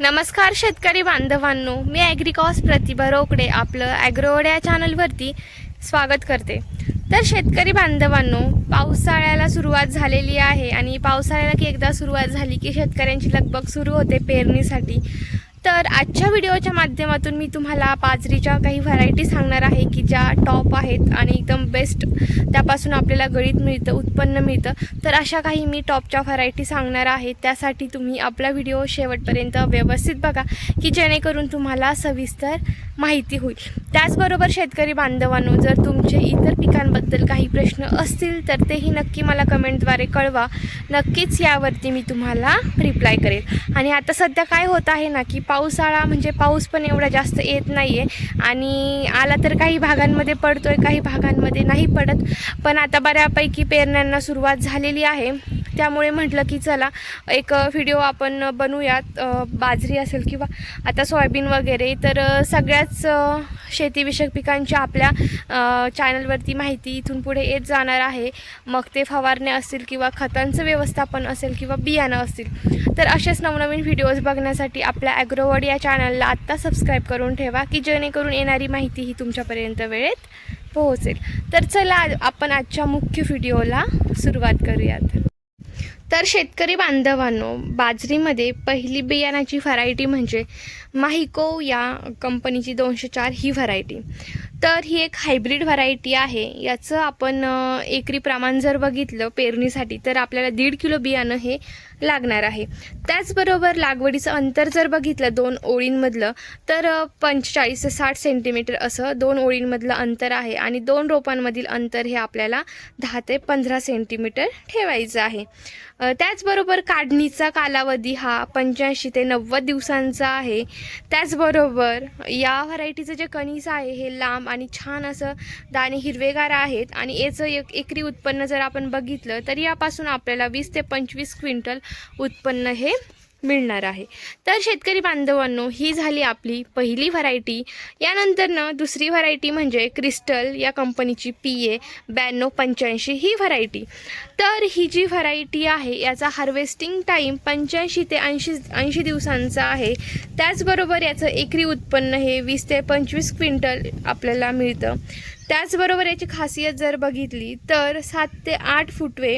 नमस्कार शेतकरी बांधवांनो, मी ॲग्रिकॉस प्रतिभा रोकडे आपलं ॲग्रोवड या चॅनलवरती स्वागत करते। तर शेतकरी बांधवांनो, पावसाळ्याला सुरुवात झालेली आहे आणि पावसाळ्याला की एकदा सुरुवात झाली की शेतकऱ्यांची लगबग सुरू होते पेरणीसाठी। तर आजच्या व्हिडिओच्या माध्यमातून मी तुम्हाला बाजरीच्या काही व्हरायटी सांगणार आहे की ज्या टॉप आहेत आणि एकदम बेस्ट, त्यापासून आपल्याला गळीत मिळतं, उत्पन्न मिळतं। तर अशा काही मी टॉपच्या व्हरायटी सांगणार आहे। त्यासाठी तुम्ही आपला व्हिडिओ शेवटपर्यंत व्यवस्थित बघा की जेणेकरून तुम्हाला सविस्तर माहिती होईल। त्याचबरोबर शेतकरी बांधवांनो, जर तुमचे इतर पिकांबद्दल काही प्रश्न असतील तर तेही नक्की मला कमेंटद्वारे कळवा। नक्कीच यावरती मी तुम्हाला रिप्लाय करेल। आणि आता सध्या काय होत आहे ना की पावसाळा म्हणजे पाऊस पण एवढा जास्त येत नाही आहे आणि आला तर काही भागांमध्ये पडतोय, काही भागांमध्ये नाही पडत। पण आता बऱ्यापैकी पेरण्यांना सुरुवात झालेली आहे, त्यामुळे म्हटलं की चला एक व्हिडिओ आपण बनवूयात। बाजरी असेल किंवा आता सोयाबीन वगैरे, तर सगळ्याच शेतीविषयक पिकांची आपल्या चॅनलवरती माहिती इथून पुढे येत जाणार आहे। मग ते फवारणे असतील किंवा खतांचं व्यवस्थापन असेल किंवा बियाणं असतील, तर असेच नवनवीन व्हिडिओज बघण्यासाठी आपल्या ॲग्रोवड या चॅनलला आत्ता सबस्क्राईब करून ठेवा की जेणेकरून येणारी माहिती ही तुमच्यापर्यंत वेळेत पोहोचेल। तर चला आपण आजच्या मुख्य व्हिडिओला सुरुवात करूयात। तर शेतकरी बांधवांनो, बाजरीमध्ये पहिली बियाणाची व्हरायटी म्हणजे माहिको या कंपनीची 204 ही व्हरायटी। तर ही एक हायब्रिड व्हरायटी आहे। याचं आपण एकरी प्रमाण जर बघितलं पेरणीसाठी तर आपल्याला 1.5 किलो बियाणं हे लागणार आहे। त्याचबरोबर लागवडीचं अंतर जर बघितलं 2 ओळींमधलं तर 45 ते 60 सेंटीमीटर असं 2 ओळींमधलं अंतर आहे आणि 2 रोपांमधील अंतर हे आपल्याला 10 ते 15 सेंटीमीटर ठेवायचं आहे। त्याचबरोबर काढणीचा कालावधी हा 85 ते 90 दिवसांचा आहे। त्याचबरोबर या व्हरायटीचं जे कणीस आहे हे लांब आणि छान असं दाणे हिरवेगार आहेत आणि याचं एकरी उत्पन्न जर आपण बघितलं तर यापासून आपल्याला 20 ते 25 क्विंटल उत्पन्न हे मिळणार आहे। तर शेतकरी बांधवांनो, ही झाली आपली पहिली व्हरायटी। यानंतरनं दुसरी व्हरायटी म्हणजे क्रिस्टल या कंपनीची PA 9285 ही व्हरायटी। तर ही जी व्हरायटी आहे याचा हार्वेस्टिंग टाईम 85 ते 80 दिवसांचा आहे। त्याचबरोबर याचं एकरी उत्पन्न हे 20 ते 25 क्विंटल आपल्याला मिळतं। त्याचबरोबर याची खासियत जर बघितली तर 7 ते 8 फुटवे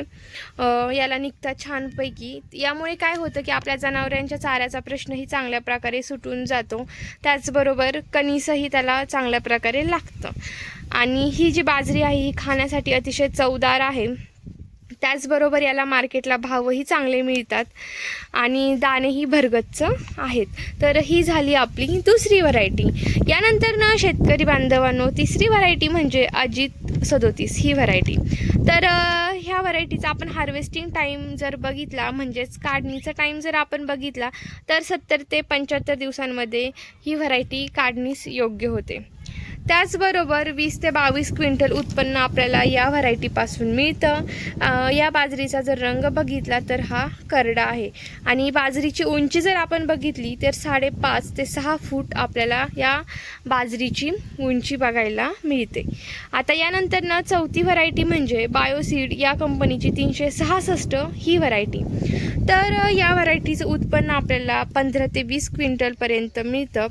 याला निघतात छानपैकी। यामुळे काय होतं की आपल्या जनावरांच्या चाऱ्याचा प्रश्नही चांगल्या प्रकारे सुटून जातो। त्याचबरोबर कणीसही त्याला चांगल्या प्रकारे लागतं आणि ही जी बाजरी आहे ही खाण्यासाठी अतिशय चवदार आहे। त्याचबरोबर याला मार्केटला भावही चांगले मिळतात आणि दाणेही भरगच्च आहेत। तर ही झाली आपली दुसरी व्हरायटी। यानंतर ना शेतकरी बांधवांनो, तिसरी व्हरायटी म्हणजे अजित 37 ही व्हरायटी। तर ह्या व्हरायटीचा आपण हार्वेस्टिंग टाईम जर बघितला म्हणजेच काढणीचा टाईम जर आपण बघितला तर 70 ते 75 दिवसांमध्ये ही व्हरायटी काढणीस योग्य होते। त्याचबरोबर 20 ते 22 क्विंटल उत्पन्न आपल्याला या व्हरायटीपासून मिळतं। या बाजरीचा जर रंग बघितला तर हा करडा आहे आणि बाजरीची उंची जर आपण बघितली तर 5.5 ते 6 फूट आपल्याला या बाजरीची उंची बघायला मिळते। आता यानंतर ना चौथी व्हरायटी म्हणजे बायोसीड या कंपनीची 366 ही व्हरायटी। तर या व्हरायटीचं उत्पन्न आपल्याला 15 ते 20 क्विंटलपर्यंत मिळतं।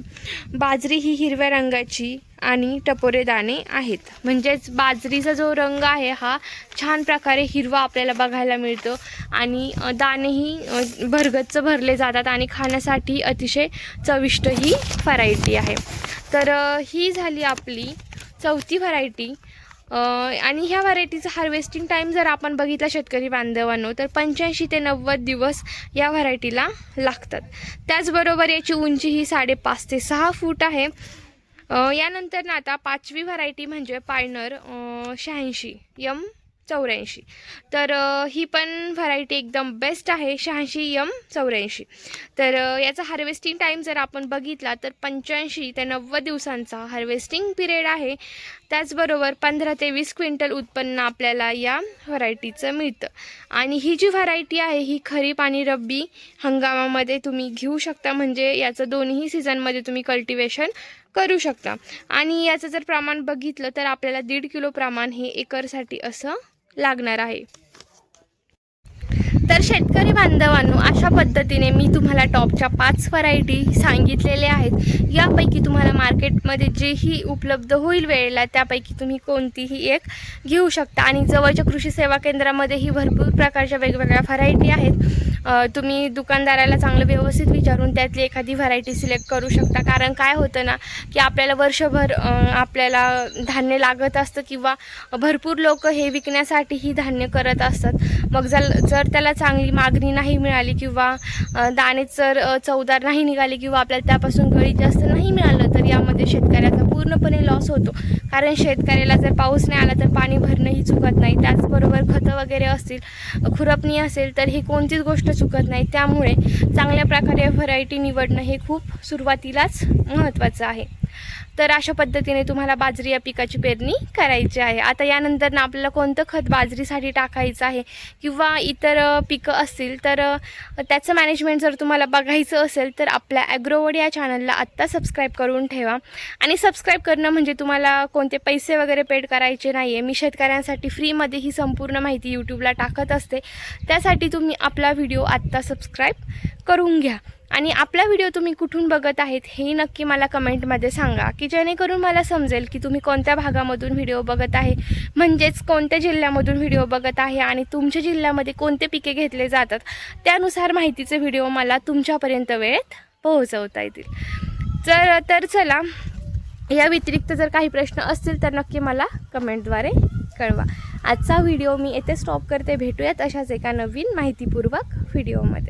बाजरी ही हिरव्या रंगाची आणि टपोरे दाणे आहेत, म्हणजेच बाजरीचा जो रंग आहे हा छान प्रकारे हिरवा आपल्याला बघायला मिळतो आणि दाणेही भरगच्च भरले जातात आणि खाण्यासाठी अतिशय चविष्ट ही व्हरायटी आहे। तर ही झाली आपली चौथी व्हरायटी। आणि ह्या व्हरायटीचं हार्वेस्टिंग टाईम जर आपण बघितला शेतकरी बांधवांनो तर 85 ते 90 दिवस या व्हरायटीला लागतात। त्याचबरोबर याची उंची ही 5.5 ते 6 फूट आहे। यानंतर ना आता पाचवी व्हरायटी म्हणजे पायनर 86 M84। तर ही पण व्हरायटी एकदम बेस्ट आहे, 86 M84। तर याचा हार्वेस्टिंग टाईम जर आपण बघितला तर 85 ते 90 दिवसांचा हार्वेस्टिंग पिरियड आहे। त्याचबरोबर 15 ते 20 क्विंटल उत्पन्न आपल्याला या व्हरायटीचं मिळतं आणि ही जी व्हरायटी आहे ही खरीप आणि रब्बी हंगामामध्ये तुम्ही घेऊ शकता, म्हणजे याचं दोन्ही सीझनमध्ये तुम्ही कल्टिवेशन करू शकता। आणि याचं जर प्रमाण बघितलं तर आपल्याला 1.5 किलो प्रमाण हे एकरसाठी असं लागणार आहे। तर शेतकरी बांधवांनो, अशा पद्धतीने मी तुम्हाला टॉपच्या 5 व्हरायटी सांगितलेल्या आहेत. यापैकी तुम्हाला मार्केटमध्ये जेही उपलब्ध होईल वेळेला त्यापैकी तुम्ही कोणतीही एक घेऊ शकता. आणि जवळच्या कृषी सेवा केंद्रामध्येही भरपूर प्रकारच्या वेगवेगळ्या व्हरायटी आहेत. तुम्ही दुकानदाराला चांगलं व्यवस्थित विचारून त्यातली एखादी व्हरायटी सिलेक्ट करू शकता. कारण काय होतं ना, की आपल्याला वर्षभर आपल्याला धान्य लागत असतं किंवा भरपूर लोक हे विकण्यासाठी ही धान्य करत असतात. मग जर त्याला चांगली मागणी नाही मिळाली किंवा दाणे जर चवदार नाही निघाले किंवा आपल्याला त्यापासून गळीत जास्त नाही मिळालं तर यामध्ये शेतकऱ्याचा पूर्णपणे लॉस होतो. कारण शेतकऱ्याला जर पाऊस नाही आला तर पाणी भरणंही चुकत नाही. त्याचबरोबर खतं वगैरे असतील, खुरपणी असेल तर ही कोणतीच गोष्ट चुकत नाही. त्यामुळे चांगल्या प्रकारे व्हरायटी निवडणं हे खूप सुरुवातीलाच महत्त्वाचं आहे. तर अशा पद्धतीने तुम्हाला बाजरी या पिकाची पेरणी करायची आहे. आता यानंतर ना आपल्याला कोणतं खत बाजरीसाठी टाकायचं आहे किंवा इतर पिकं असतील तर त्याचं मॅनेजमेंट जर तुम्हाला बघायचं असेल तर आपल्या ॲग्रोवर्ड या चॅनलला आत्ता सबस्क्राईब करून ठेवा. आणि सबस्क्राईब करणं म्हणजे तुम्हाला कोणते पैसे वगैरे पेड करायचे नाही आहे. मी शेतकऱ्यांसाठी फ्रीमध्ये ही संपूर्ण माहिती यूट्यूबला टाकत असते. त्यासाठी तुम्ही आपला व्हिडिओ आत्ता सबस्क्राईब करून घ्या. आणि आपला व्हिडिओ तुम्ही कुठून बघत आहेत हे नक्की मला कमेंटमध्ये सांगा, की जेणेकरून मला समजेल की तुम्ही कोणत्या भागामधून व्हिडिओ बघत आहे, म्हणजेच कोणत्या जिल्ह्यामधून व्हिडिओ बघत आहे आणि तुमच्या जिल्ह्यामध्ये कोणते पिके घेतले जातात. त्यानुसार माहितीचे व्हिडिओ मला तुमच्यापर्यंत वेळेत पोहोचवता येतील. तर चला, या व्यतिरिक्त जर काही प्रश्न असतील तर नक्की मला कमेंटद्वारे कळवा. आजचा व्हिडिओ मी येथे स्टॉप करते. भेटूयात अशाच एका नवीन माहितीपूर्वक व्हिडिओमध्ये.